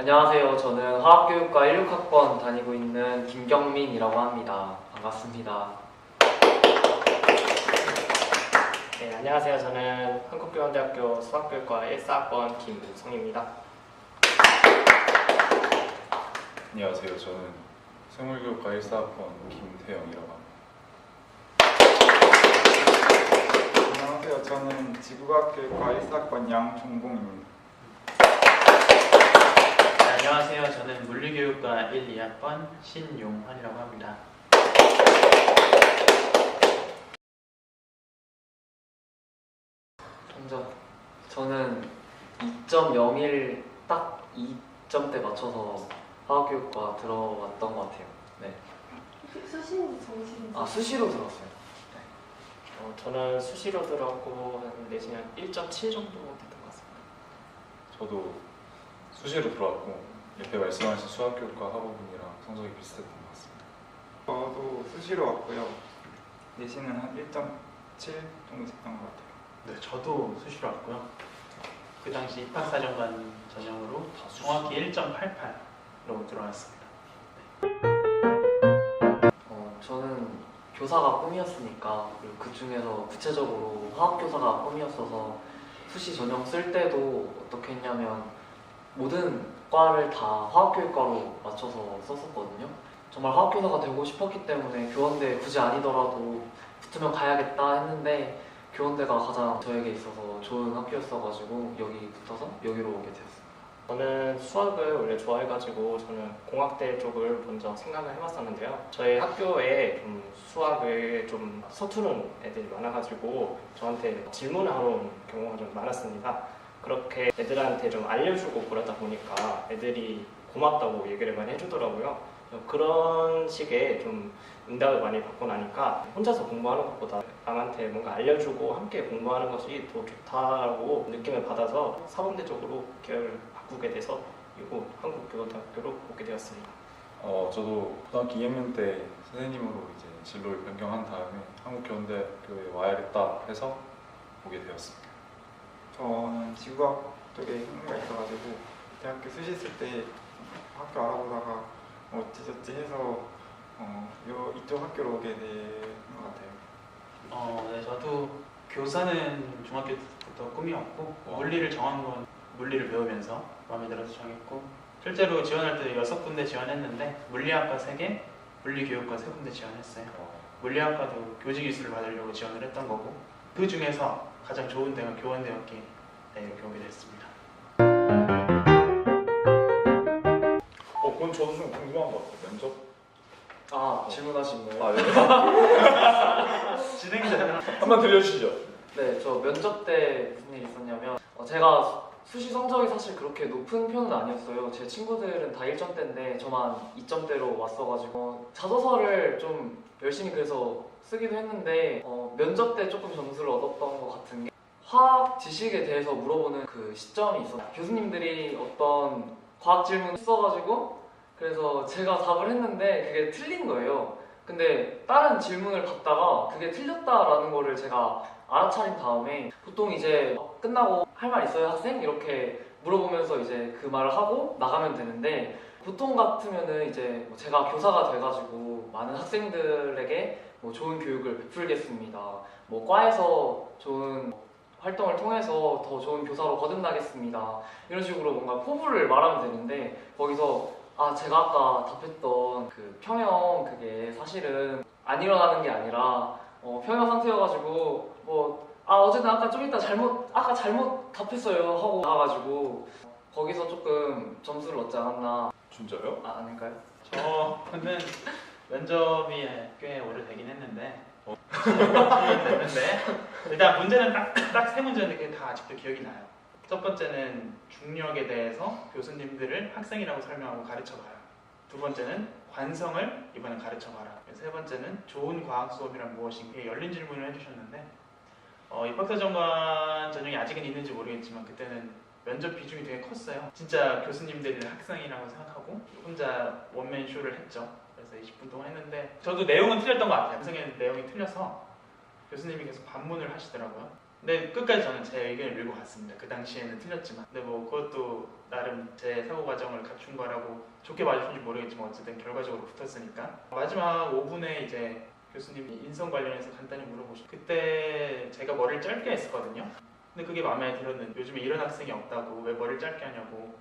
안녕하세요. 저는 화학교육과 16학번 다니고 있는 김경민이라고 합니다. 반갑습니다. 네, 안녕하세요. 저는 한국교원대학교 수학교육과 14학번 김우성입니다. 안녕하세요. 저는 생물교육과 14학번 김태영이라고 합니다. 안녕하세요. 저는 지구과학교육과 14학번 양종봉입니다. 네, 안녕하세요. 저는 물리교육과 1, 2학번 신용환이라고 합니다. 성적 저는 2.01 딱 2점대 맞춰서 화학교육과 들어왔던 것 같아요. 네. 수시인지 정시인지? 아, 수시로 들었어요. 저는 수시로 들어가고 한 내신이 한 1.7 정도 됐던 것 같습니다. 저도 수시로 들어왔고 옆에 말씀하신 수학교육과 학부분이랑 성적이 비슷했던 것 같습니다. 저도 수시로 왔고요. 내신은 한 1.7 정도 됐던 것 같아요. 네, 저도 수시로 왔고요. 그 당시 입학사정관 전형으로 정확히 1.88로 들어왔습니다. 저는 교사가 꿈이었으니까, 그리고 그 중에서 구체적으로 화학교사가 꿈이었어서 수시 전형 쓸 때도 어떻게 했냐면 모든 과를 다 화학교육과로 맞춰서 썼었거든요. 정말 화학교사가 되고 싶었기 때문에 교원대 굳이 아니더라도 붙으면 가야겠다 했는데 교원대가 가장 저에게 있어서 좋은 학교였어가지고 여기 붙어서 여기로 오게 되었습니다. 저는 수학을 원래 좋아해가지고 저는 공학대 쪽을 먼저 생각을 해봤었는데요. 저희 학교에 좀 수학을 좀 서투른 애들이 많아가지고 저한테 질문을 하러 온 경우가 좀 많았습니다. 그렇게 애들한테 좀 알려주고 그러다 보니까 애들이 고맙다고 얘기를 많이 해주더라고요. 그런 식의 좀 응답을 많이 받고 나니까 혼자서 공부하는 것보다 남한테 뭔가 알려주고 함께 공부하는 것이 더 좋다고 느낌을 받아서 사범대 쪽으로 계열을 바꾸게 돼서 이곳 한국교원대학교로 오게 되었습니다. 저도 고등학교 2학년 때 선생님으로 이제 진로를 변경한 다음에 한국교원대학교에 와야겠다 해서 오게 되었습니다. 저는 지구과학 쪽에 흥미가 있어가지고 대학교 수시 쓸 때 학교 알아보다가 어찌저찌 해서 이쪽 학교로 오게 된 것 같아요. 네, 저도 교사는 중학교 때부터 꿈이었고 물리를 정한 건 물리를 배우면서 마음에 들어서 정했고 실제로 지원할 때 6군데 지원했는데 물리학과 3개, 물리교육과 3군데 지원했어요. 물리학과도 교직이수를 받으려고 지원을 했던 거고 그 중에서 가장 좋은 데가 교원대였기에 이렇게 오게 됐습니다. 그건 저도 좀 궁금한 것 같아요. 면접? 질문하신 거예요? 진행자는 한번 들려주시죠. 네, 저 면접 때 무슨 일이 있었냐면 제가 수시 성적이 사실 그렇게 높은 편은 아니었어요. 제 친구들은 다 1점대인데 저만 2점대로 왔어가지고 자소서를 좀 열심히 그래서 쓰기도 했는데 면접 때 조금 점수를 얻었던 것 같은 게 화학 지식에 대해서 물어보는 그 시점이 있었어요. 교수님들이 어떤 과학 질문을 써가지고 그래서 제가 답을 했는데 그게 틀린 거예요. 근데 다른 질문을 받다가 그게 틀렸다라는 거를 제가 알아차린 다음에 보통 이제 끝나고 할 말 있어요 학생? 이렇게 물어보면서 이제 그 말을 하고 나가면 되는데 보통 같으면은 이제 제가 교사가 돼가지고 많은 학생들에게 좋은 교육을 베풀겠습니다. 과에서 좋은 활동을 통해서 더 좋은 교사로 거듭나겠습니다. 이런 식으로 뭔가 포부를 말하면 되는데 거기서 제가 아까 답했던 그 평형 그게 사실은 안 일어나는 게 아니라 평형 상태여가지고 어쨌든 아까 좀 이따 잘못 답했어요 하고 나가가지고 거기서 조금 점수를 얻지 않았나. 진짜요? 아닐까요? 저는 면접이 꽤 오래되긴 했는데 됐는데 일단 문제는 딱 3문제인데 그게 다 아직도 기억이 나요. 첫 번째는 중력에 대해서 교수님들을 학생이라고 설명하고 가르쳐봐요. 두 번째는 관성을 이번에 가르쳐봐라. 세 번째는 좋은 과학 수업이란 무엇인가 열린 질문을 해주셨는데 입학사정관 전형이 아직은 있는지 모르겠지만 그때는 면접 비중이 되게 컸어요. 진짜 교수님들을 학생이라고 생각하고 혼자 원맨 쇼를 했죠. 그래서 20분 동안 했는데 저도 내용은 틀렸던 것 같아요. 학생의 내용이 틀려서 교수님이 계속 반문을 하시더라고요. 근데 끝까지 저는 제 의견을 밀고 갔습니다. 그 당시에는 틀렸지만. 근데 뭐 그것도 나름 제 사고 과정을 갖춘 거라고 좋게 봐주신지 모르겠지만 어쨌든 결과적으로 붙었으니까. 마지막 5분에 이제 교수님이 인성 관련해서 간단히 물어보시고 그때 제가 머리를 짧게 했었거든요. 근데 그게 마음에 들었는데 요즘에 이런 학생이 없다고 왜 머리를 짧게 하냐고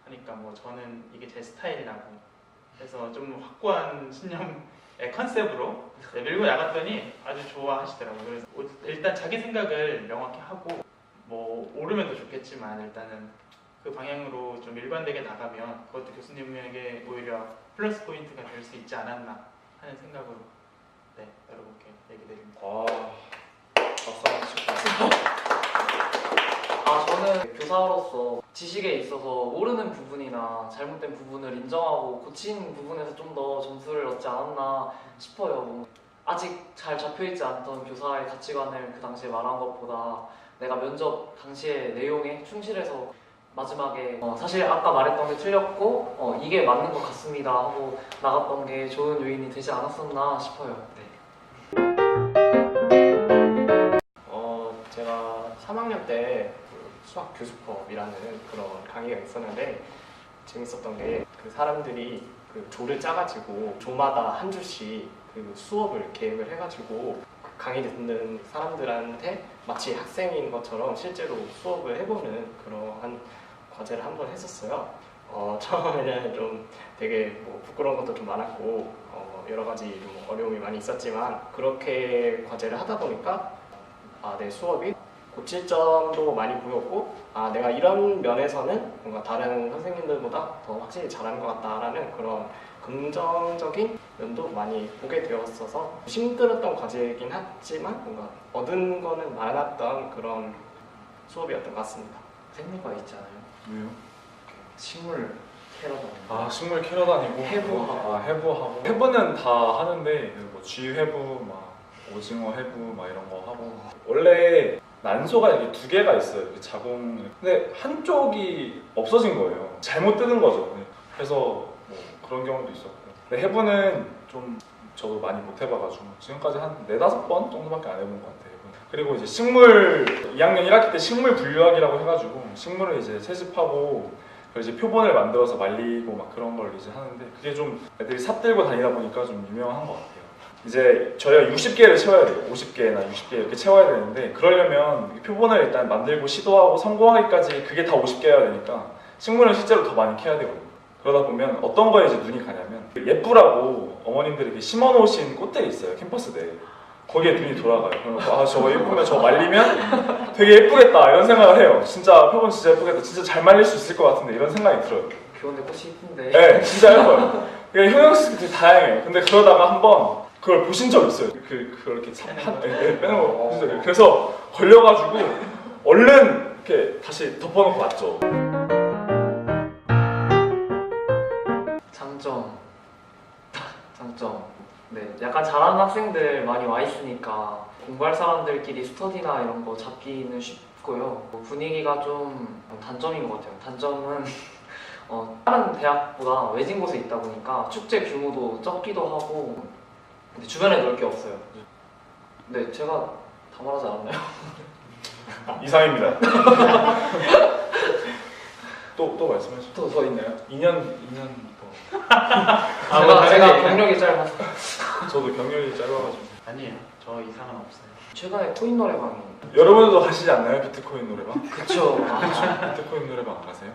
하니까 뭐 저는 이게 제 스타일이라고 해서 좀 확고한 신념의 컨셉으로 밀고 나갔더니 아주 좋아하시더라고요. 그래서 일단 자기 생각을 명확히 하고 뭐 오르면 더 좋겠지만 일단은 그 방향으로 좀 일관되게 나가면 그것도 교수님에게 오히려 플러스 포인트가 될 수 있지 않았나 하는 생각으로 네 여러분께 얘기 드립니다. 박수 한번 치고. 저는 교사로서 지식에 있어서 모르는 부분이나 잘못된 부분을 인정하고 고친 부분에서 좀 더 점수를 얻지 않았나 싶어요. 아직 잘 잡혀있지 않던 교사의 가치관을 그 당시에 말한 것보다 내가 면접 당시의 내용에 충실해서 마지막에 사실 아까 말했던 게 틀렸고 이게 맞는 것 같습니다 하고 나갔던 게 좋은 요인이 되지 않았었나 싶어요. 네. 제가 3학년 때 수학 교수법이라는 그런 강의가 있었는데 재밌었던 게 그 사람들이 그 조를 짜가지고 조마다 한 주씩 그 수업을 계획을 해가지고 강의 듣는 사람들한테 마치 학생인 것처럼 실제로 수업을 해보는 그러한 과제를 한번 했었어요. 처음에는 좀 되게 뭐 부끄러운 것도 좀 많았고 여러 가지 좀 어려움이 많이 있었지만 그렇게 과제를 하다 보니까 내 수업이 고칠 점도 많이 보였고 내가 이런 면에서는 뭔가 다른 선생님들보다 더 확실히 잘하는 것 같다라는 그런 긍정적인 면도 많이 보게 되었어서 힘들었던 과제이긴 하지만 뭔가 얻은 거는 많았던 그런 수업이었던 것 같습니다. 생리과 있잖아요. 왜요? 식물 캐러 다니는 식물 캐러 다니고 해부하고. 해부하고 해부는 다 하는데 뭐 쥐해부, 막 오징어 해부 막 이런 거 하고 원래 난소가 이렇게 두 개가 있어요. 이렇게 자궁. 근데 한쪽이 없어진 거예요. 잘못 뜯은 거죠. 그래서 뭐 그런 경우도 있었고. 근데 해부는 좀 저도 많이 못 해봐가지고 지금까지 한 4-5번 정도밖에 안 해본 것 같아요. 그리고 이제 식물 2학년 1학기 때 식물 분류학이라고 해가지고 식물을 이제 채집하고 이제 표본을 만들어서 말리고 막 그런 걸 이제 하는데 그게 좀 애들이 삽들고 다니다 보니까 좀 유명한 것 같아요. 이제 저희가 60개를 채워야 돼요. 50개나 60개 이렇게 채워야 되는데 그러려면 표본을 일단 만들고 시도하고 성공하기까지 그게 다 50개여야 되니까 식물은 실제로 더 많이 캐야 되거든요. 그러다 보면 어떤 거에 이제 눈이 가냐면 예쁘라고 어머님들이 이렇게 심어놓으신 꽃들이 있어요. 캠퍼스 내에. 거기에 눈이 돌아가요. 그러면 저거 예쁘면 저거 말리면 되게 예쁘겠다 이런 생각을 해요. 진짜 표본 진짜 예쁘겠다. 진짜 잘 말릴 수 있을 것 같은데 이런 생각이 들어요. 귀여운데 꽃이 이쁜데. 네, 진짜 예뻐요. 형용사가 되게 다양해요. 근데 그러다가 한번 그걸 보신 적 있어요. 그걸 이렇게 빼는 거 보신 적 있어요. 그래서 걸려가지고 얼른 이렇게 다시 덮어놓고 왔죠. 장점. 네, 약간 잘하는 학생들 많이 와 있으니까 공부할 사람들끼리 스터디나 이런 거 잡기는 쉽고요. 분위기가 좀 단점인 것 같아요. 단점은 다른 대학보다 외진 곳에 있다 보니까 축제 규모도 적기도 하고 근데 주변에 놀 게 없어요. 네, 제가 다 말하지 않았나요? 이상입니다. 또 말씀해 주세요. 또 더 있나요? 2년 더. 제가 경력이 짧아서. 저도 경력이 짧아가지고. 아니에요. 저 이상은 없어요. 최근에 코인 노래방이. 여러분들도 가시지 않나요? 비트코인 노래방? 그쵸. 비트코인 노래방 안 가세요?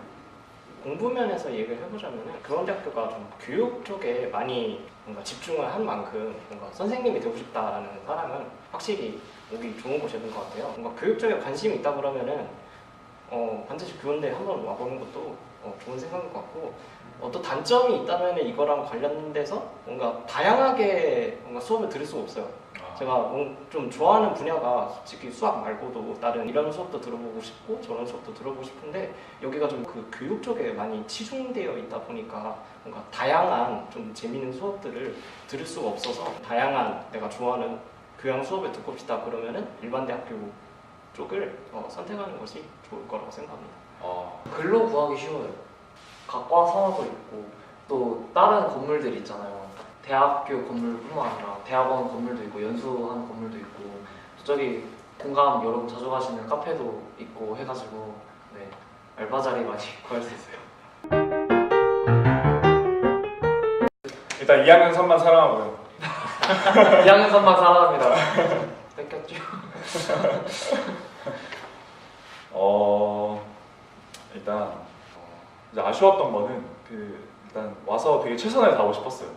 공부 면에서 얘기를 해보자면 교원대학교가 좀 교육 쪽에 많이 뭔가 집중을 한 만큼 뭔가 선생님이 되고 싶다라는 사람은 확실히 오기 좋은 곳이었던 것 같아요. 뭔가 교육 쪽에 관심이 있다 그러면은 반드시 교원대 한번 와보는 것도 좋은 생각인 것 같고 또 단점이 있다면 이거랑 관련돼서 뭔가 다양하게 뭔가 수업을 들을 수가 없어요. 제가 좀 좋아하는 분야가 솔직히 수학 말고도 다른 이런 수업도 들어보고 싶고 저런 수업도 들어보고 싶은데 여기가 좀 그 교육 쪽에 많이 치중되어 있다 보니까 뭔가 다양한 좀 재미있는 수업들을 들을 수가 없어서 다양한 내가 좋아하는 교양 수업을 듣고 싶다 그러면은 일반 대학교 쪽을 선택하는 것이 좋을 거라고 생각합니다. 글로 구하기 쉬워요. 각과 사업도 있고 또 다른 건물들 있잖아요. 대학교 건물뿐만 아니라 대학원 건물도 있고 연수하는 건물도 있고 저기 공감 여러분 자주 가시는 카페도 있고 해가지고 네, 알바 자리 많이 구할 수 있어요. 일단 2학년 3반 사랑하고요. 2학년 3반 사랑합니다. 뺏겼죠? 일단 이제 아쉬웠던 거는 일단 와서 되게 최선을 다하고 싶었어요.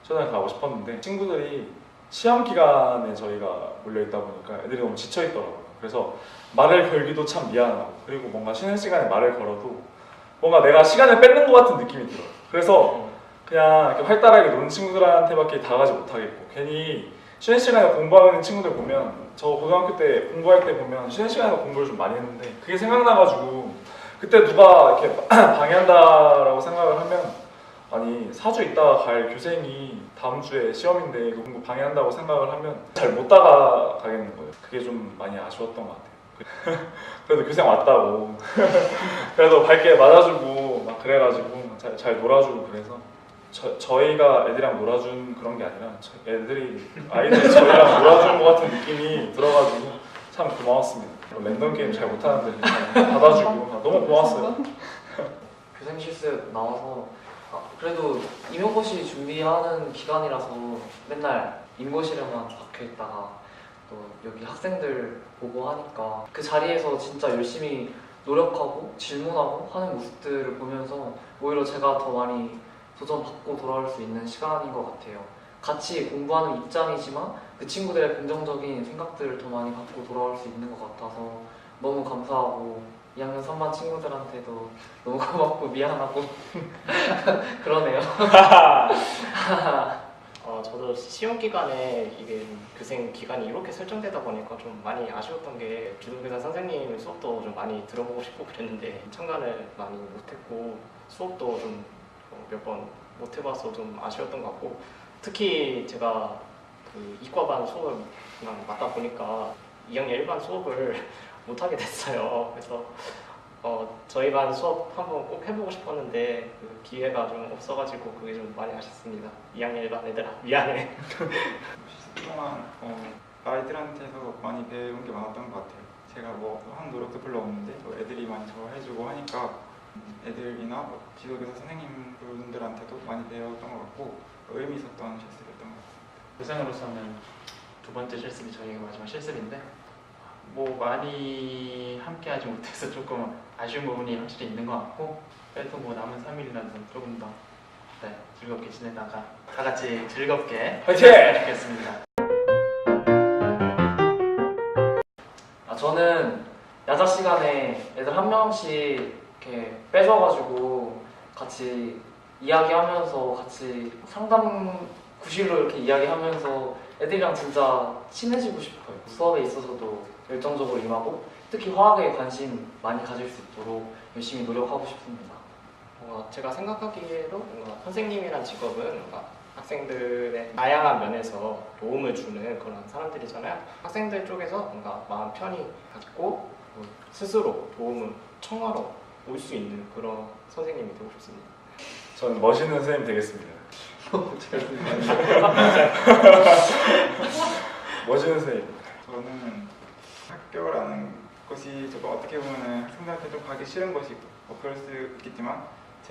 최선을 다하고 싶었는데 친구들이 시험 기간에 저희가 몰려 있다 보니까 애들이 너무 지쳐 있더라고요. 그래서 말을 걸기도 참 미안하고 그리고 뭔가 쉬는 시간에 말을 걸어도 뭔가 내가 시간을 뺏는 것 같은 느낌이 들어요. 그래서 그냥 이렇게 활달하게 노는 친구들한테밖에 다가가지 못하겠고 괜히 쉬는 시간에 공부하는 친구들 보면 저 고등학교 때 공부할 때 보면 쉬는 시간에 공부를 좀 많이 했는데 그게 생각나가지고 그때 누가 이렇게 방해한다라고 생각을 하면 아니 4주 있다가 갈 교생이 다음 주에 시험인데 이거 공부 방해한다고 생각을 하면 잘 못 다가가겠는 거예요. 그게 좀 많이 아쉬웠던 것 같아요. 그래도 교생 왔다고 그래도 밝게 맞아주고 막 그래가지고 잘 놀아주고 그래서 저희가 애들이랑 놀아준 그런 게 아니라 아이들이 저희랑 놀아준 것 같은 느낌이 들어가지고 참 고마웠습니다. 랜덤 게임 잘 못하는데 잘 받아주고 너무 고마웠어요. 교생 실습 나와서 그래도 임용고시 준비하는 기간이라서 맨날 임고실에만 박혀있다가 또 여기 학생들 보고 하니까 그 자리에서 진짜 열심히 노력하고 질문하고 하는 모습들을 보면서 오히려 제가 더 많이 도전받고 돌아올 수 있는 시간인 것 같아요. 같이 공부하는 입장이지만 그 친구들의 긍정적인 생각들을 더 많이 받고 돌아올 수 있는 것 같아서 너무 감사하고 2학년 3반 친구들한테도 너무 고맙고 미안하고 그러네요. 저도 시험 기간에 이게 교생 기간이 이렇게 설정되다 보니까 좀 많이 아쉬웠던 게 기독교사 선생님 수업도 좀 많이 들어보고 싶고 그랬는데 참가를 많이 못했고 수업도 좀 몇 번 못 해봐서 좀 아쉬웠던 것 같고 특히 제가 그 이과반 수업을 맡다 보니까 2학년 1반 수업을 못 하게 됐어요. 그래서 저희 반 수업 한번 꼭 해보고 싶었는데 그 기회가 좀 없어가지고 그게 좀 많이 아쉽습니다. 2학년 1반 애들아 미안해. 그동안 아이들한테서 많이 배운 게 많았던 것 같아요. 제가 뭐 한 노력도 별로 없는데 애들이 많이 좋아해주고 하니까 애들이나 지도교사 선생님 분들한테도 많이 배웠던 것 같고 의미 있었던 실습이었던 것 같아요. 교생으로서는 두 번째 실습이 저희가 마지막 실습인데 뭐 많이 함께하지 못해서 조금 아쉬운 부분이 확실히 있는 것 같고 그래도 뭐 남은 3일이라도 조금 더 즐겁게 지내다가 다 같이 즐겁게 화이팅! 지냈으면 좋겠습니다. 저는 야자 시간에 애들 한 명씩 이렇게 빼줘가지고 같이 이야기하면서 같이 상담 구실로 이렇게 이야기하면서 애들이랑 진짜 친해지고 싶어요. 수업에 있어서도 열정적으로 임하고 특히 화학에 관심 많이 가질 수 있도록 열심히 노력하고 싶습니다. 제가 생각하기에도 뭔가 선생님이란 직업은 뭔가 학생들의 다양한 면에서 도움을 주는 그런 사람들이잖아요. 학생들 쪽에서 뭔가 마음 편히 갖고 스스로 도움을 청하러 올 수 있는 그런 선생님이 되고 싶습니다. 저는 멋있는 선생님 되겠습니다. 멋있는 선생님. 저는 학교라는 것이 조금 어떻게 보면 학생들한테 좀 가기 싫은 것이고 뭐 그럴 수 있겠지만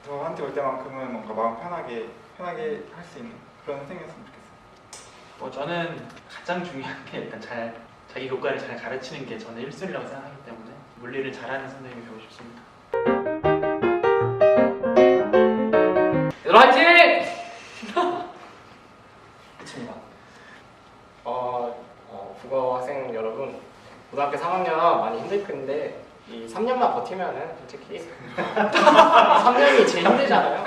저한테 올 때만큼은 뭔가 마음 편하게 할 수 있는 그런 선생님이었으면 좋겠어요. 저는 가장 중요한 게 일단 자기 교과를 잘 가르치는 게 저는 1순위라고 생각하기 때문에 물리를 잘하는 선생님이 되고 싶습니다. 얘들 화이팅! 끝입니다. 국어 학생 여러분, 고등학교 3학년 많이 힘들 텐데 이 3년만 버티면은 솔직히 3년이 제일 힘들잖아요.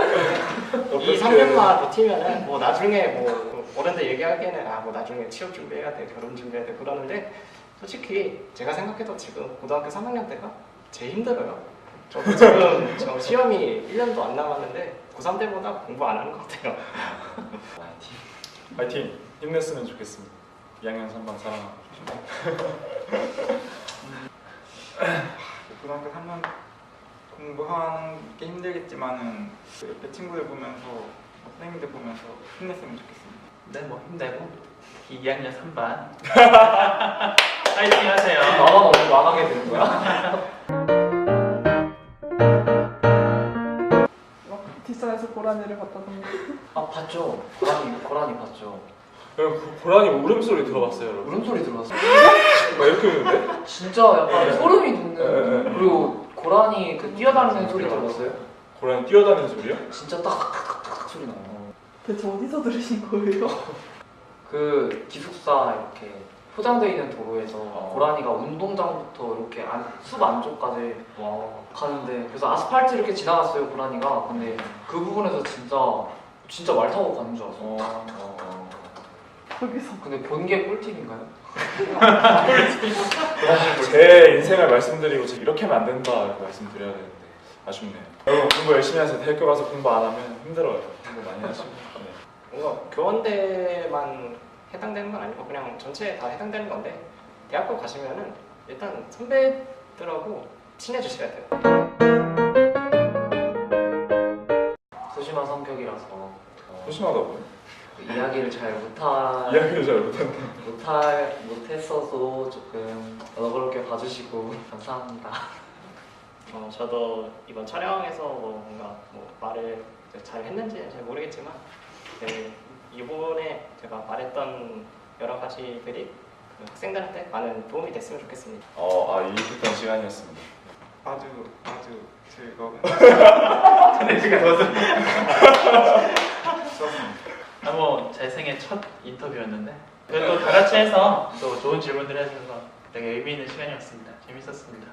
이 3년만 버티면은 뭐 나중에 뭐 어른들 얘기하기에는 뭐 나중에 취업 준비해야 돼, 결혼 준비해야 돼 그러는데 솔직히 제가 생각해도 지금 고등학교 3학년 때가 제일 힘들어요. 저도 지금 저 시험이 1년도 안 남았는데 고3 때보다 공부 안 하는 것 같아요. 파이팅! 힘냈으면 좋겠습니다. 2학년 3반 사랑하고. 고등학교 3년 공부하는 게 힘들겠지만은 그 옆에 친구들 보면서 선생님들 보면서 힘냈으면 좋겠습니다. 네, 뭐 힘내고 2학년 3반 파이팅 하세요. 나만 없는 안 하게 되는 거야? 뒷산에서 고라니를 봤다던가. 아 봤죠. 고라니 봤죠. 여러분 고라니 울음소리 들어봤어요 여러분? 울음소리 들었어. 막 이렇게 우는데? 진짜 약간 소름이 돋는. 그리고 고라니 그 뛰어다니는 소리 들었어요? 고라니 뛰어다니는 소리요? 진짜 딱딱딱딱 소리 나요. 대체 어디서 들으신 거예요? 그 기숙사 이렇게 포장되어 있는 도로에서 고라니가 운동장부터 이렇게 숲 안쪽까지 가는데 그래서 아스팔트 이렇게 지나갔어요 고라니가. 근데 그 부분에서 진짜 말 타고 가는 줄 알았어. 거기서 근데 본 게 꿀팁인가요? 제 인생을 말씀드리고 제가 이렇게 하면 안 된다 이렇게 말씀드려야 되는데 아쉽네요. 여러분 공부 열심히 하세요. 대학교 가서 공부 안 하면 힘들어요. 공부 많이 하시고. 네. 뭔가 교원대만 해당되는 건 아니고 그냥 전체에 다 해당되는 건데 대학교 가시면은 일단 선배들하고 친해지셔야 돼요. 소심한 성격이라서 소심하다고요? 이야기를 잘 이야기를 잘 못했어도 조금 너그럽게 봐주시고 감사합니다. 저도 이번 촬영에서 뭔가 말을 잘 했는지 잘 모르겠지만 이번에 제가 말했던 여러 가지들이 그 학생들한테 많은 도움이 됐으면 좋겠습니다. 유익했던 시간이었습니다. 아주 즐거운 근데 지금 제 생애 첫 인터뷰였는데 그래도 다 같이 해서 또 좋은 질문들 해주셔서 되게 의미 있는 시간이었습니다. 재밌었습니다.